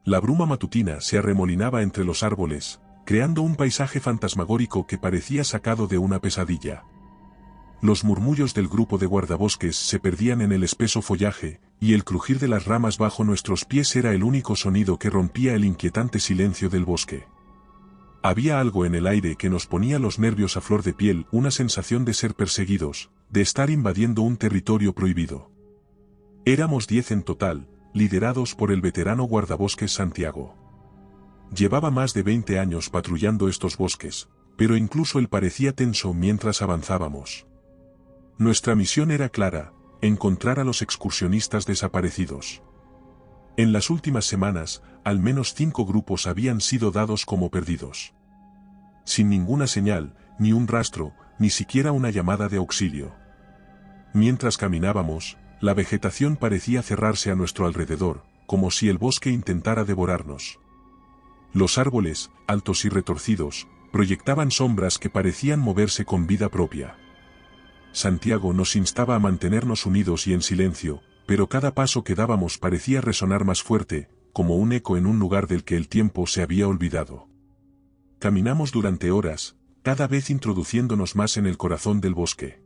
La bruma matutina se arremolinaba entre los árboles, creando un paisaje fantasmagórico que parecía sacado de una pesadilla. Los murmullos del grupo de guardabosques se perdían en el espeso follaje, y el crujir de las ramas bajo nuestros pies era el único sonido que rompía el inquietante silencio del bosque. Había algo en el aire que nos ponía los nervios a flor de piel, una sensación de ser perseguidos, de estar invadiendo un territorio prohibido. Éramos 10 en total, liderados por el veterano guardabosques Santiago. Llevaba más de 20 años patrullando estos bosques, pero incluso él parecía tenso mientras avanzábamos. Nuestra misión era clara: encontrar a los excursionistas desaparecidos. En las últimas semanas, al menos 5 grupos habían sido dados como perdidos. Sin ninguna señal, ni un rastro, ni siquiera una llamada de auxilio. Mientras caminábamos, la vegetación parecía cerrarse a nuestro alrededor, como si el bosque intentara devorarnos. Los árboles, altos y retorcidos, proyectaban sombras que parecían moverse con vida propia. Santiago nos instaba a mantenernos unidos y en silencio, pero cada paso que dábamos parecía resonar más fuerte, como un eco en un lugar del que el tiempo se había olvidado. Caminamos durante horas, cada vez introduciéndonos más en el corazón del bosque.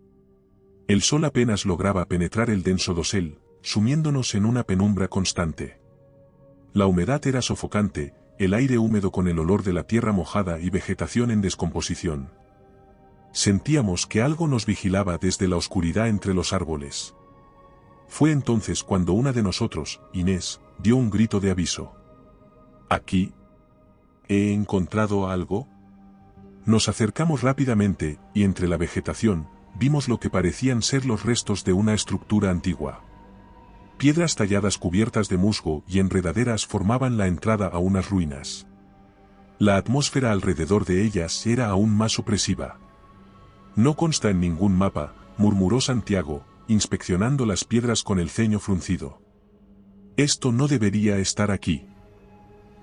El sol apenas lograba penetrar el denso dosel, sumiéndonos en una penumbra constante. La humedad era sofocante, el aire húmedo con el olor de la tierra mojada y vegetación en descomposición. Sentíamos que algo nos vigilaba desde la oscuridad entre los árboles. Fue entonces cuando una de nosotros, Inés, dio un grito de aviso. «¿Aquí? ¿He encontrado algo?» Nos acercamos rápidamente, y entre la vegetación, vimos lo que parecían ser los restos de una estructura antigua. Piedras talladas cubiertas de musgo y enredaderas formaban la entrada a unas ruinas. La atmósfera alrededor de ellas era aún más opresiva. «No consta en ningún mapa», murmuró Santiago, inspeccionando las piedras con el ceño fruncido. «Esto no debería estar aquí».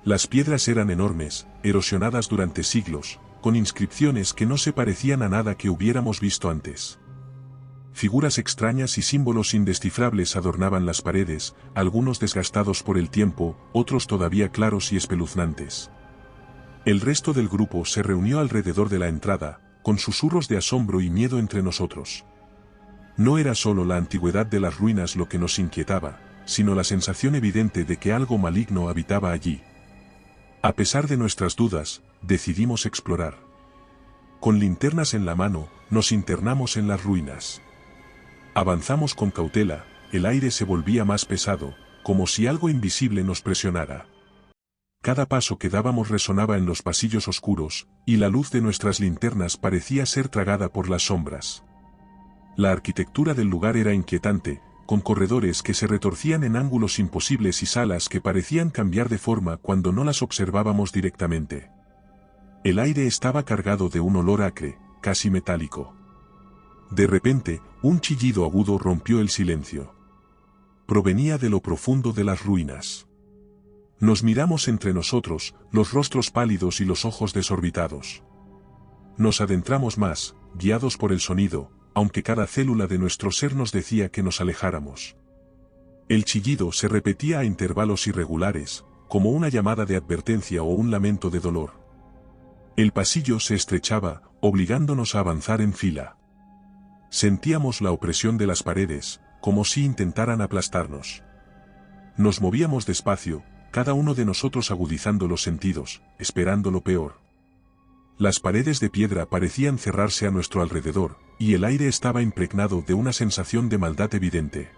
Las piedras eran enormes, erosionadas durante siglos, con inscripciones que no se parecían a nada que hubiéramos visto antes. Figuras extrañas y símbolos indescifrables adornaban las paredes, algunos desgastados por el tiempo, otros todavía claros y espeluznantes. El resto del grupo se reunió alrededor de la entrada, con susurros de asombro y miedo entre nosotros. No era solo la antigüedad de las ruinas lo que nos inquietaba, sino la sensación evidente de que algo maligno habitaba allí. A pesar de nuestras dudas, decidimos explorar. Con linternas en la mano, nos internamos en las ruinas. Avanzamos con cautela, el aire se volvía más pesado, como si algo invisible nos presionara. Cada paso que dábamos resonaba en los pasillos oscuros, y la luz de nuestras linternas parecía ser tragada por las sombras. La arquitectura del lugar era inquietante, con corredores que se retorcían en ángulos imposibles y salas que parecían cambiar de forma cuando no las observábamos directamente. El aire estaba cargado de un olor acre, casi metálico. De repente, un chillido agudo rompió el silencio. Provenía de lo profundo de las ruinas. Nos miramos entre nosotros, los rostros pálidos y los ojos desorbitados. Nos adentramos más, guiados por el sonido, aunque cada célula de nuestro ser nos decía que nos alejáramos. El chillido se repetía a intervalos irregulares, como una llamada de advertencia o un lamento de dolor. El pasillo se estrechaba, obligándonos a avanzar en fila. Sentíamos la opresión de las paredes, como si intentaran aplastarnos. Nos movíamos despacio, cada uno de nosotros agudizando los sentidos, esperando lo peor. Las paredes de piedra parecían cerrarse a nuestro alrededor, y el aire estaba impregnado de una sensación de maldad evidente.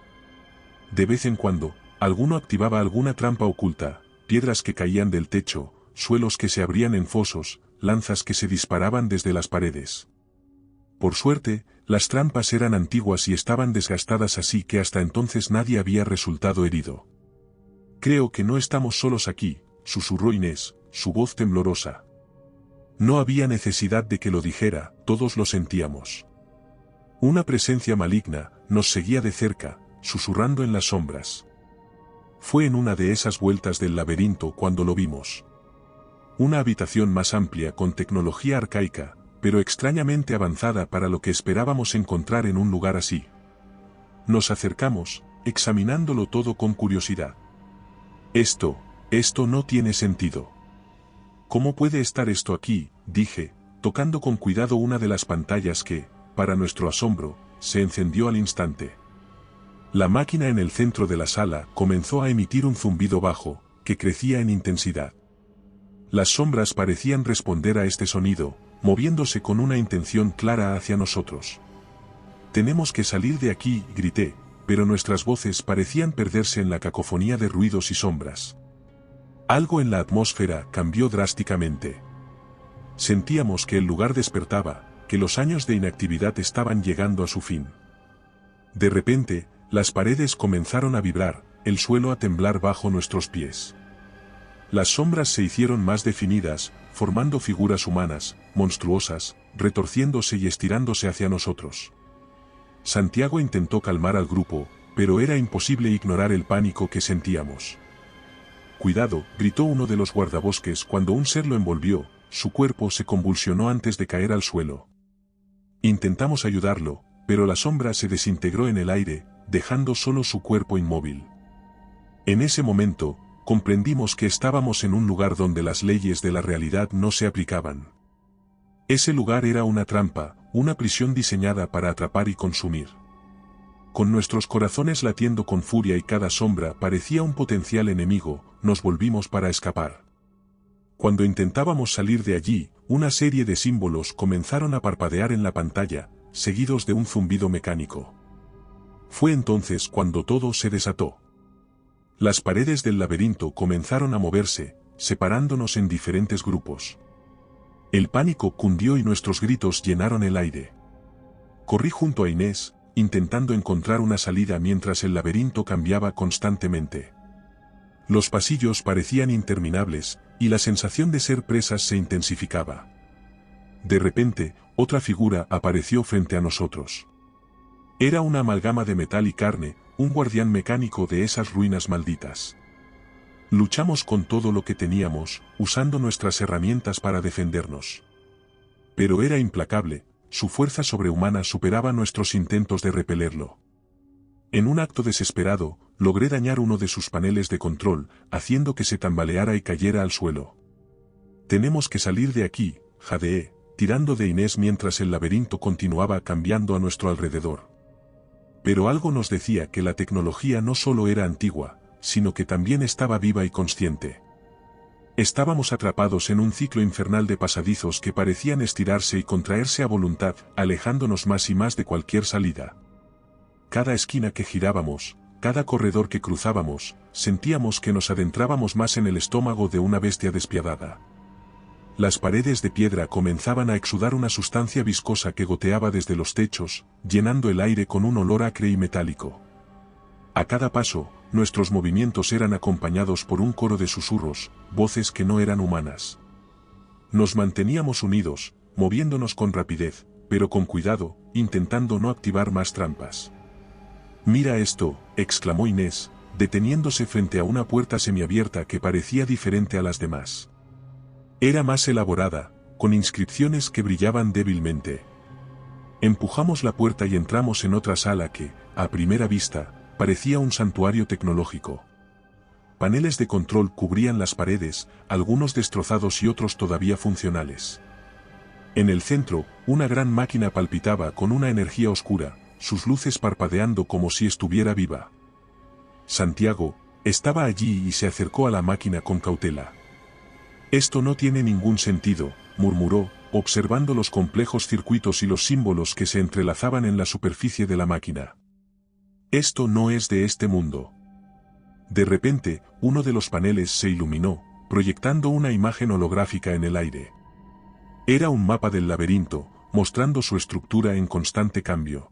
De vez en cuando, alguno activaba alguna trampa oculta, piedras que caían del techo, suelos que se abrían en fosos, lanzas que se disparaban desde las paredes. Por suerte, las trampas eran antiguas y estaban desgastadas, así que hasta entonces nadie había resultado herido. «Creo que no estamos solos aquí», susurró Inés, su voz temblorosa. No había necesidad de que lo dijera, todos lo sentíamos. Una presencia maligna nos seguía de cerca, susurrando en las sombras. Fue en una de esas vueltas del laberinto cuando lo vimos. Una habitación más amplia con tecnología arcaica, pero extrañamente avanzada para lo que esperábamos encontrar en un lugar así. Nos acercamos, examinándolo todo con curiosidad. «Esto, Esto no tiene sentido. ¿Cómo puede estar esto aquí?, dije, tocando con cuidado una de las pantallas que, para nuestro asombro, se encendió al instante. La máquina en el centro de la sala comenzó a emitir un zumbido bajo, que crecía en intensidad. Las sombras parecían responder a este sonido, moviéndose con una intención clara hacia nosotros. «Tenemos que salir de aquí», grité, pero nuestras voces parecían perderse en la cacofonía de ruidos y sombras. Algo en la atmósfera cambió drásticamente. Sentíamos que el lugar despertaba, que los años de inactividad estaban llegando a su fin. De repente, las paredes comenzaron a vibrar, el suelo a temblar bajo nuestros pies. Las sombras se hicieron más definidas, formando figuras humanas, monstruosas, retorciéndose y estirándose hacia nosotros. Santiago intentó calmar al grupo, pero era imposible ignorar el pánico que sentíamos. «Cuidado», gritó uno de los guardabosques cuando un ser lo envolvió, su cuerpo se convulsionó antes de caer al suelo. Intentamos ayudarlo, pero la sombra se desintegró en el aire, dejando solo su cuerpo inmóvil. En ese momento, comprendimos que estábamos en un lugar donde las leyes de la realidad no se aplicaban. Ese lugar era una trampa, una prisión diseñada para atrapar y consumir. Con nuestros corazones latiendo con furia y cada sombra parecía un potencial enemigo, nos volvimos para escapar. Cuando intentábamos salir de allí, una serie de símbolos comenzaron a parpadear en la pantalla, seguidos de un zumbido mecánico. Fue entonces cuando todo se desató. Las paredes del laberinto comenzaron a moverse, separándonos en diferentes grupos. El pánico cundió y nuestros gritos llenaron el aire. Corrí junto a Inés, intentando encontrar una salida mientras el laberinto cambiaba constantemente. Los pasillos parecían interminables, y la sensación de ser presas se intensificaba. De repente, otra figura apareció frente a nosotros. Era una amalgama de metal y carne, un guardián mecánico de esas ruinas malditas. Luchamos con todo lo que teníamos, usando nuestras herramientas para defendernos. Pero era implacable, su fuerza sobrehumana superaba nuestros intentos de repelerlo. En un acto desesperado, logré dañar uno de sus paneles de control, haciendo que se tambaleara y cayera al suelo. «Tenemos que salir de aquí», jadeé, tirando de Inés mientras el laberinto continuaba cambiando a nuestro alrededor. Pero algo nos decía que la tecnología no solo era antigua, sino que también estaba viva y consciente. Estábamos atrapados en un ciclo infernal de pasadizos que parecían estirarse y contraerse a voluntad, alejándonos más y más de cualquier salida. Cada esquina que girábamos, cada corredor que cruzábamos, sentíamos que nos adentrábamos más en el estómago de una bestia despiadada. Las paredes de piedra comenzaban a exudar una sustancia viscosa que goteaba desde los techos, llenando el aire con un olor acre y metálico. A cada paso, nuestros movimientos eran acompañados por un coro de susurros, voces que no eran humanas. Nos manteníamos unidos, moviéndonos con rapidez, pero con cuidado, intentando no activar más trampas. «Mira esto», exclamó Inés, deteniéndose frente a una puerta semiabierta que parecía diferente a las demás. Era más elaborada, con inscripciones que brillaban débilmente. Empujamos la puerta y entramos en otra sala que, a primera vista, parecía un santuario tecnológico. Paneles de control cubrían las paredes, algunos destrozados y otros todavía funcionales. En el centro, una gran máquina palpitaba con una energía oscura, sus luces parpadeando como si estuviera viva. Santiago estaba allí y se acercó a la máquina con cautela. «Esto no tiene ningún sentido», murmuró, observando los complejos circuitos y los símbolos que se entrelazaban en la superficie de la máquina. «Esto no es de este mundo». De repente, uno de los paneles se iluminó, proyectando una imagen holográfica en el aire. Era un mapa del laberinto, mostrando su estructura en constante cambio.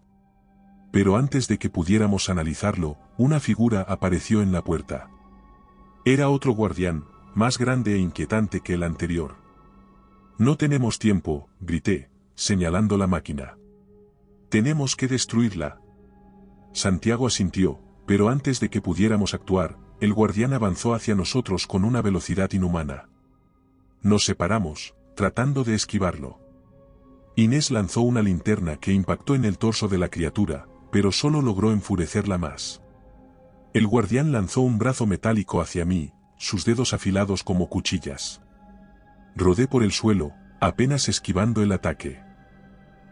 Pero antes de que pudiéramos analizarlo, una figura apareció en la puerta. Era otro guardián, más grande e inquietante que el anterior. «No tenemos tiempo», grité, señalando la máquina. «Tenemos que destruirla». Santiago asintió, pero antes de que pudiéramos actuar, el guardián avanzó hacia nosotros con una velocidad inhumana. Nos separamos, tratando de esquivarlo. Inés lanzó una linterna que impactó en el torso de la criatura, pero solo logró enfurecerla más. El guardián lanzó un brazo metálico hacia mí, sus dedos afilados como cuchillas. Rodé por el suelo, apenas esquivando el ataque.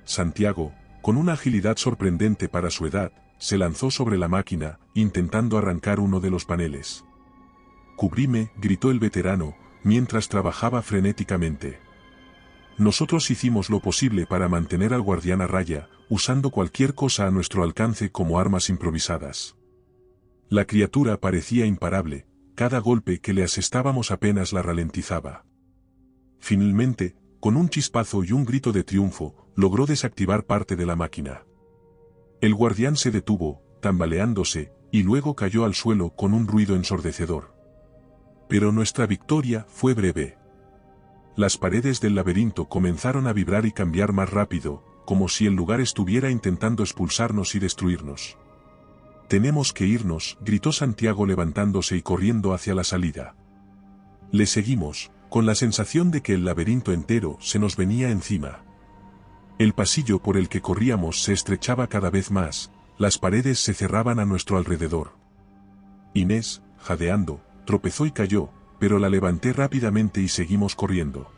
Santiago, con una agilidad sorprendente para su edad, se lanzó sobre la máquina, intentando arrancar uno de los paneles. «Cubrime», gritó el veterano, mientras trabajaba frenéticamente. Nosotros hicimos lo posible para mantener al guardián a raya, usando cualquier cosa a nuestro alcance como armas improvisadas. La criatura parecía imparable, cada golpe que le asestábamos apenas la ralentizaba. Finalmente, con un chispazo y un grito de triunfo, logró desactivar parte de la máquina. El guardián se detuvo, tambaleándose, y luego cayó al suelo con un ruido ensordecedor. Pero nuestra victoria fue breve. Las paredes del laberinto comenzaron a vibrar y cambiar más rápido, como si el lugar estuviera intentando expulsarnos y destruirnos. «Tenemos que irnos», gritó Santiago levantándose y corriendo hacia la salida. Le seguimos, con la sensación de que el laberinto entero se nos venía encima. El pasillo por el que corríamos se estrechaba cada vez más, las paredes se cerraban a nuestro alrededor. Inés, jadeando, tropezó y cayó, pero la levanté rápidamente y seguimos corriendo.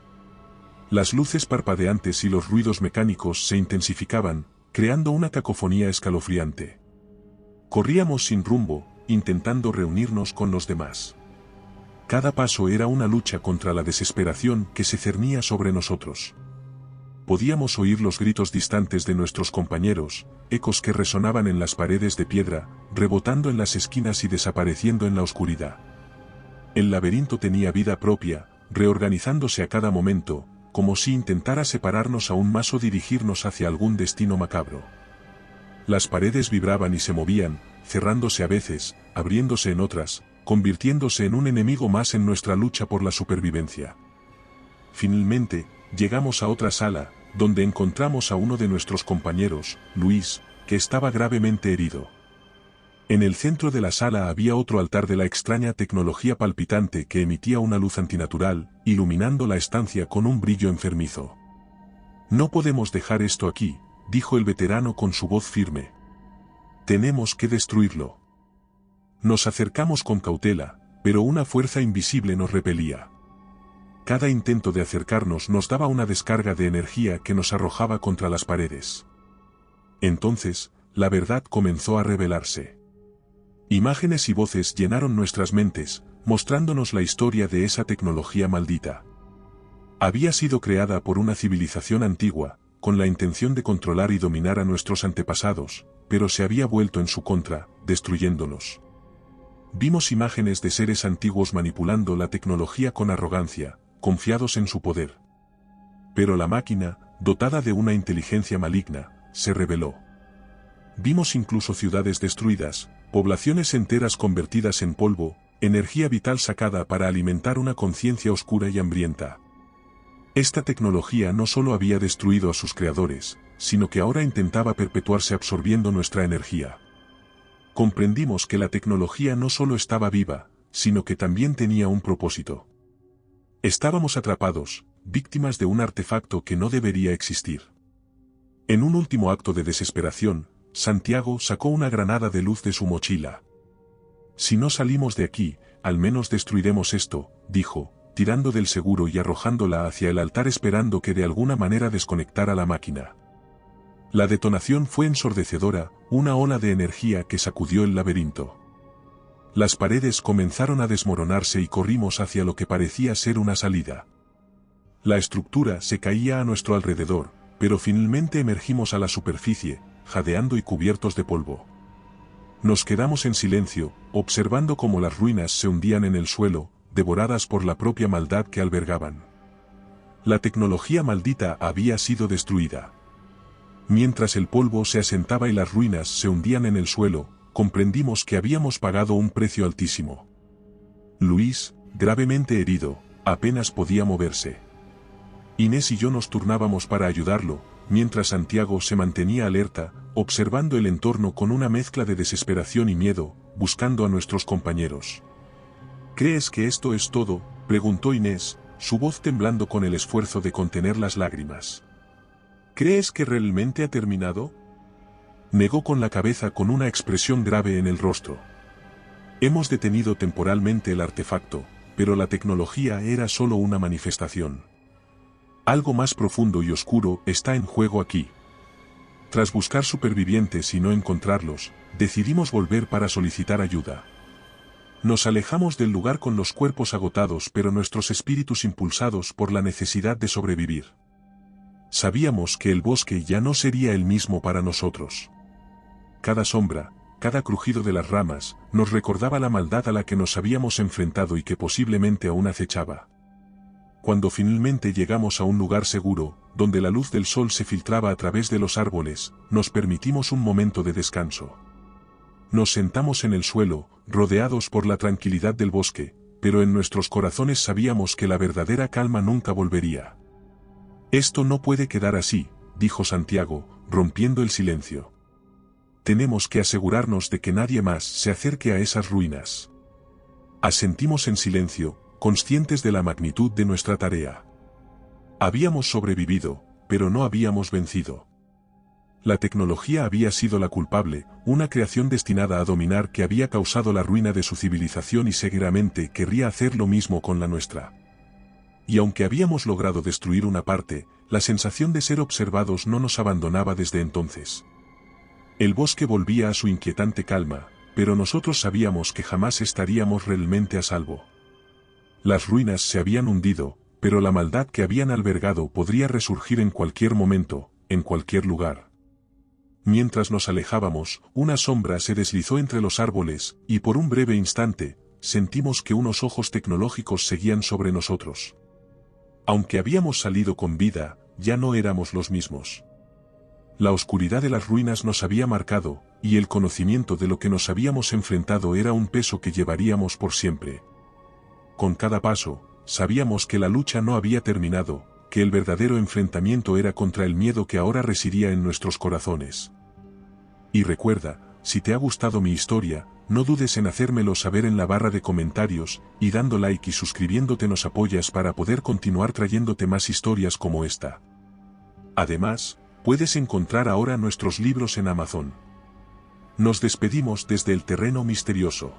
Las luces parpadeantes y los ruidos mecánicos se intensificaban, creando una cacofonía escalofriante. Corríamos sin rumbo, intentando reunirnos con los demás. Cada paso era una lucha contra la desesperación que se cernía sobre nosotros. Podíamos oír los gritos distantes de nuestros compañeros, ecos que resonaban en las paredes de piedra, rebotando en las esquinas y desapareciendo en la oscuridad. El laberinto tenía vida propia, reorganizándose a cada momento, como si intentara separarnos aún más o dirigirnos hacia algún destino macabro. Las paredes vibraban y se movían, cerrándose a veces, abriéndose en otras, convirtiéndose en un enemigo más en nuestra lucha por la supervivencia. Finalmente, llegamos a otra sala, donde encontramos a uno de nuestros compañeros, Luis, que estaba gravemente herido. En el centro de la sala había otro altar de la extraña tecnología palpitante que emitía una luz antinatural, iluminando la estancia con un brillo enfermizo. «No podemos dejar esto aquí», dijo el veterano con su voz firme. «Tenemos que destruirlo». Nos acercamos con cautela, pero una fuerza invisible nos repelía. Cada intento de acercarnos nos daba una descarga de energía que nos arrojaba contra las paredes. Entonces, la verdad comenzó a revelarse. Imágenes y voces llenaron nuestras mentes, mostrándonos la historia de esa tecnología maldita. Había sido creada por una civilización antigua, con la intención de controlar y dominar a nuestros antepasados, pero se había vuelto en su contra, destruyéndolos. Vimos imágenes de seres antiguos manipulando la tecnología con arrogancia, confiados en su poder. Pero la máquina, dotada de una inteligencia maligna, se rebeló. Vimos incluso ciudades destruidas, poblaciones enteras convertidas en polvo, energía vital sacada para alimentar una conciencia oscura y hambrienta. Esta tecnología no solo había destruido a sus creadores, sino que ahora intentaba perpetuarse absorbiendo nuestra energía. Comprendimos que la tecnología no solo estaba viva, sino que también tenía un propósito. Estábamos atrapados, víctimas de un artefacto que no debería existir. En un último acto de desesperación, Santiago sacó una granada de luz de su mochila. «Si no salimos de aquí, al menos destruiremos esto», dijo, tirando del seguro y arrojándola hacia el altar esperando que de alguna manera desconectara la máquina. La detonación fue ensordecedora, una ola de energía que sacudió el laberinto. Las paredes comenzaron a desmoronarse y corrimos hacia lo que parecía ser una salida. La estructura se caía a nuestro alrededor, pero finalmente emergimos a la superficie, jadeando y cubiertos de polvo. Nos quedamos en silencio, observando cómo las ruinas se hundían en el suelo, devoradas por la propia maldad que albergaban. La tecnología maldita había sido destruida. Mientras el polvo se asentaba y las ruinas se hundían en el suelo, comprendimos que habíamos pagado un precio altísimo. Luis, gravemente herido, apenas podía moverse. Inés y yo nos turnábamos para ayudarlo, mientras Santiago se mantenía alerta, observando el entorno con una mezcla de desesperación y miedo, buscando a nuestros compañeros. «¿Crees que esto es todo?», preguntó Inés, su voz temblando con el esfuerzo de contener las lágrimas. «¿Crees que realmente ha terminado?», negó con la cabeza con una expresión grave en el rostro. «Hemos detenido temporalmente el artefacto, pero la tecnología era solo una manifestación. Algo más profundo y oscuro está en juego aquí. Tras buscar supervivientes y no encontrarlos, decidimos volver para solicitar ayuda. Nos alejamos del lugar con los cuerpos agotados pero nuestros espíritus impulsados por la necesidad de sobrevivir. Sabíamos que el bosque ya no sería el mismo para nosotros. Cada sombra, cada crujido de las ramas, nos recordaba la maldad a la que nos habíamos enfrentado y que posiblemente aún acechaba. Cuando finalmente llegamos a un lugar seguro, donde la luz del sol se filtraba a través de los árboles, nos permitimos un momento de descanso. Nos sentamos en el suelo, rodeados por la tranquilidad del bosque, pero en nuestros corazones sabíamos que la verdadera calma nunca volvería. Esto no puede quedar así, dijo Santiago, rompiendo el silencio. Tenemos que asegurarnos de que nadie más se acerque a esas ruinas. Asentimos en silencio, conscientes de la magnitud de nuestra tarea. Habíamos sobrevivido, pero no habíamos vencido. La tecnología había sido la culpable, una creación destinada a dominar que había causado la ruina de su civilización y seguramente querría hacer lo mismo con la nuestra. Y aunque habíamos logrado destruir una parte, la sensación de ser observados no nos abandonaba desde entonces. El bosque volvía a su inquietante calma, pero nosotros sabíamos que jamás estaríamos realmente a salvo. Las ruinas se habían hundido, pero la maldad que habían albergado podría resurgir en cualquier momento, en cualquier lugar. Mientras nos alejábamos, una sombra se deslizó entre los árboles, y por un breve instante, sentimos que unos ojos tecnológicos seguían sobre nosotros. Aunque habíamos salido con vida, ya no éramos los mismos. La oscuridad de las ruinas nos había marcado, y el conocimiento de lo que nos habíamos enfrentado era un peso que llevaríamos por siempre. Con cada paso, sabíamos que la lucha no había terminado, que el verdadero enfrentamiento era contra el miedo que ahora residía en nuestros corazones. Y recuerda, si te ha gustado mi historia, no dudes en hacérmelo saber en la barra de comentarios, y dando like y suscribiéndote nos apoyas para poder continuar trayéndote más historias como esta. Además, puedes encontrar ahora nuestros libros en Amazon. Nos despedimos desde el terreno misterioso.